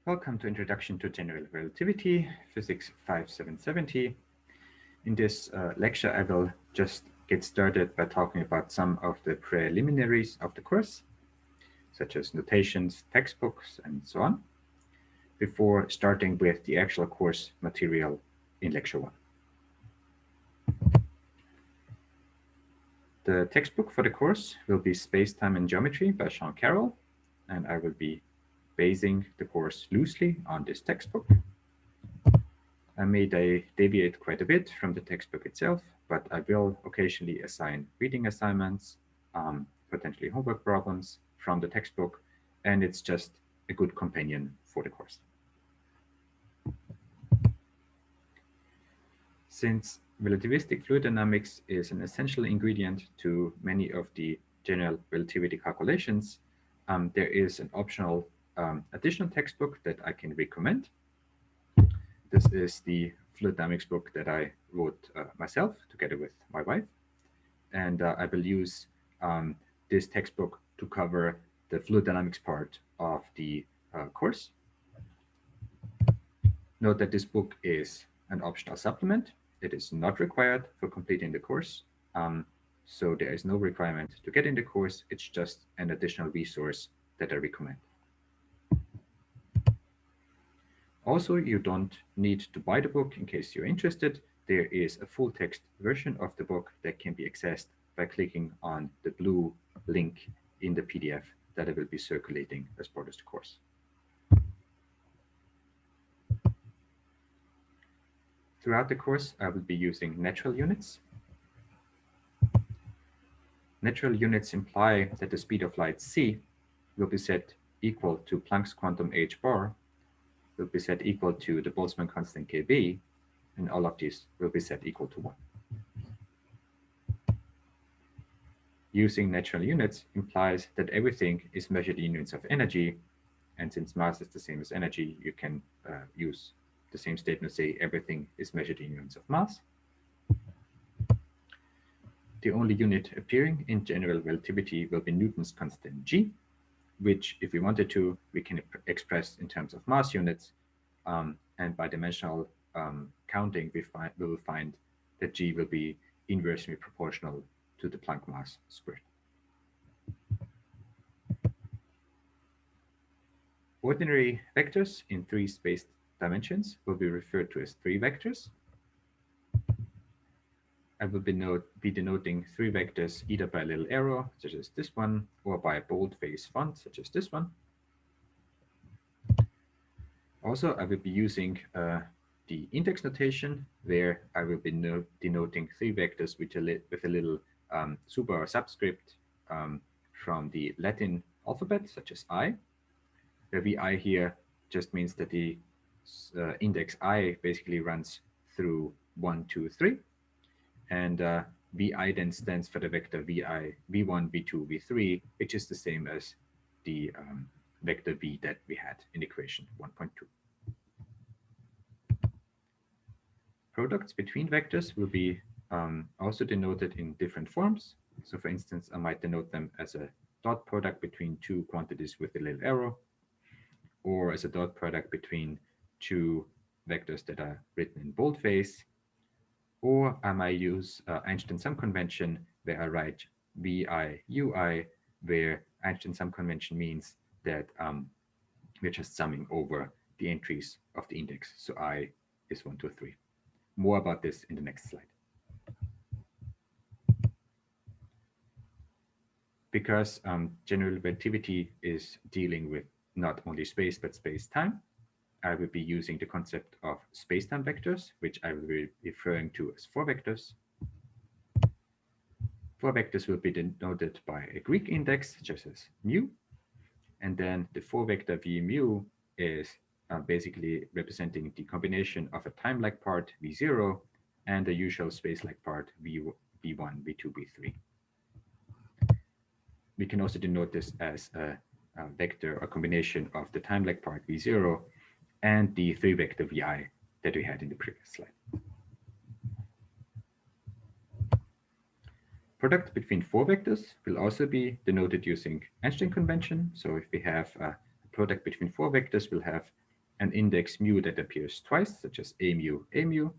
Welcome to Introduction to General Relativity, Physics 5770. In this lecture, I will just get started by talking about some of the preliminaries of the course, such as notations, textbooks, and so on, before starting with the actual course material in Lecture 1. The textbook for the course will be Space-Time and Geometry by Sean Carroll, and I will be basing the course loosely on this textbook. I may deviate quite a bit from the textbook itself, but I will occasionally assign reading assignments, potentially homework problems from the textbook, and it's just a good companion for the course. Since relativistic fluid dynamics is an essential ingredient to many of the general relativity calculations, there is an optional additional textbook that I can recommend. This is the fluid dynamics book that I wrote myself together with my wife. And I will use this textbook to cover the fluid dynamics part of the course. Note that this book is an optional supplement. It is not required for completing the course. So there is no requirement to get in the course. It's just an additional resource that I recommend. Also, you don't need to buy the book in case you're interested. There is a full text version of the book that can be accessed by clicking on the blue link in the PDF that I will be circulating as part of the course. Throughout the course, I will be using natural units. Natural units imply that the speed of light c will be set equal to Planck's quantum h bar, will be set equal to the Boltzmann constant kb, and all of these will be set equal to 1. Using natural units implies that everything is measured in units of energy, and since mass is the same as energy, you can use the same statement to say everything is measured in units of mass. The only unit appearing in general relativity will be Newton's constant g, which, if we wanted to, we can express in terms of mass units, and by dimensional counting, we will find that g will be inversely proportional to the Planck mass squared. Ordinary vectors in 3 space dimensions will be referred to as 3 vectors. I will be denoting 3 vectors either by a little arrow, such as this one, or by a boldface font, such as this one. Also, I will be using the index notation, where I will be denoting 3 vectors with a little super or subscript from the Latin alphabet, such as I. The vi here just means that the index I basically runs through 1, 2, 3. And vi then stands for the vector vi, v1, v2, v3, which is the same as the vector v that we had in equation 1.2. Products between vectors will be also denoted in different forms. So for instance, I might denote them as a dot product between 2 quantities with a little arrow, or as a dot product between 2 vectors that are written in boldface. Or I might use Einstein sum convention, where I write vi ui, where Einstein sum convention means that we're just summing over the entries of the index. So I is 1, 2, 3. More about this in the next slide. Because general relativity is dealing with not only space, but space-time, I will be using the concept of space-time vectors, which I will be referring to as 4 vectors. 4 vectors will be denoted by a Greek index, such as mu. And then the 4 vector v mu is basically representing the combination of a time-like part v0 and the usual space-like part v1, v2, v3. We can also denote this as a vector or combination of the time-like part v0 and the 3 vector vi that we had in the previous slide. Product between 4 vectors will also be denoted using Einstein convention. So if we have a product between 4 vectors, we'll have an index mu that appears twice, such as a mu.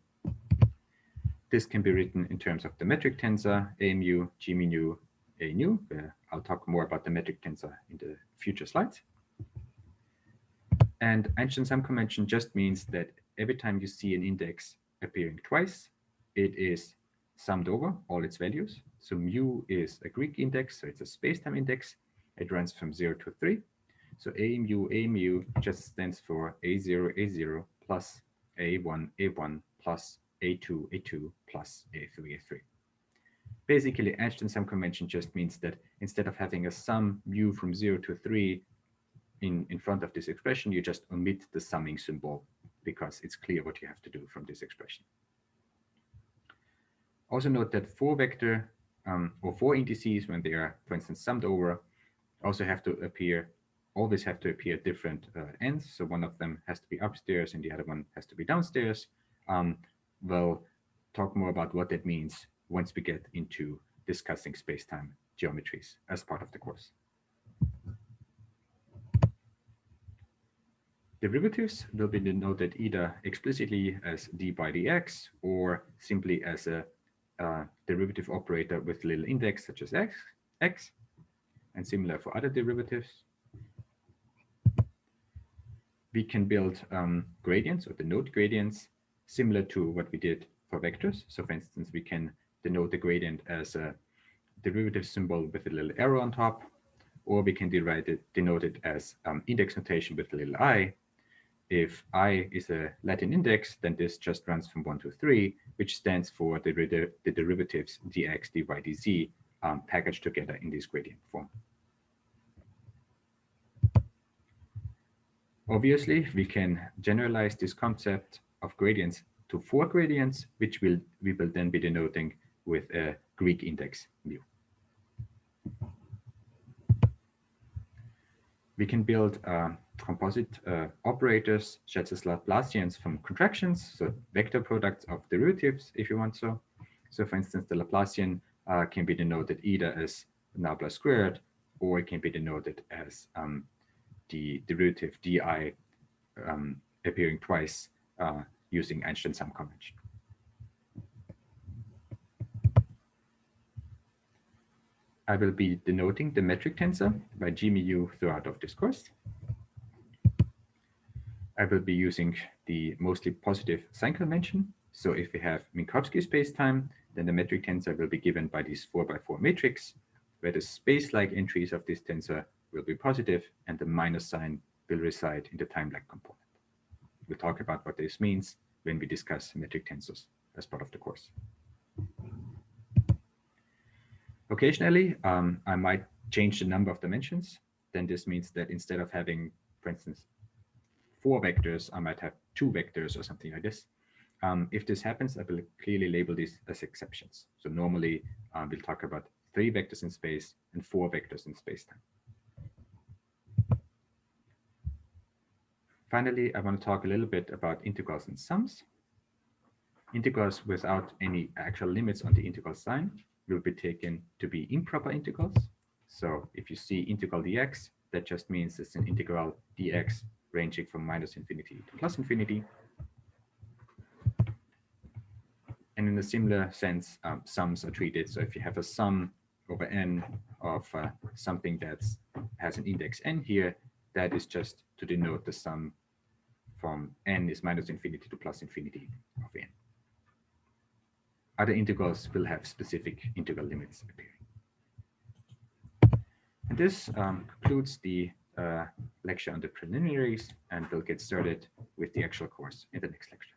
This can be written in terms of the metric tensor a mu, g mu, a nu, where I'll talk more about the metric tensor in the future slides. And Einstein sum convention just means that every time you see an index appearing twice, it is summed over all its values. So mu is a Greek index, so it's a space-time index. It runs from 0 to 3. So a mu just stands for a0 plus a1 plus a2 plus a3. Basically, Einstein sum convention just means that instead of having a sum mu from 0 to 3 in front of this expression, you just omit the summing symbol because it's clear what you have to do from this expression. Also note that 4 vector or 4 indices, when they are, for instance, summed over, also always have to appear different ends. So one of them has to be upstairs and the other one has to be downstairs. We'll talk more about what that means once we get into discussing space-time geometries as part of the course. Derivatives will be denoted either explicitly as d by dx or simply as a derivative operator with little index such as x, and similar for other derivatives. We can build gradients or denote gradients similar to what we did for vectors. So for instance, we can denote the gradient as a derivative symbol with a little arrow on top, or we can denote it as index notation with a little I. If I is a Latin index, then this just runs from 1 to 3, which stands for the derivatives dx, dy, dz packaged together in this gradient form. Obviously, we can generalize this concept of gradients to 4 gradients, which we will then be denoting with a Greek index mu. We can build composite operators such as Laplacians from contractions, so vector products of derivatives, if you want so. So for instance, the Laplacian can be denoted either as nabla squared, or it can be denoted as the derivative di appearing twice using Einstein sum convention. I will be denoting the metric tensor by g mu throughout of this course. I will be using the mostly positive sign convention. So if we have Minkowski spacetime, then the metric tensor will be given by this 4x4 matrix, where the space-like entries of this tensor will be positive and the minus sign will reside in the time-like component. We'll talk about what this means when we discuss metric tensors as part of the course. Occasionally, I might change the number of dimensions. Then this means that instead of having, for instance, 4 vectors, I might have 2 vectors or something like this. If this happens, I will clearly label these as exceptions. So normally, we'll talk about 3 vectors in space and 4 vectors in spacetime. Finally, I want to talk a little bit about integrals and sums. Integrals without any actual limits on the integral sign will be taken to be improper integrals. So if you see integral dx, that just means it's an integral dx ranging from -∞ to +∞. And in a similar sense, sums are treated. So if you have a sum over n of something that has an index n here, that is just to denote the sum from n is -∞ to +∞ of n. Other integrals will have specific integral limits appearing. And this concludes the lecture on the preliminaries, and we'll get started with the actual course in the next lecture.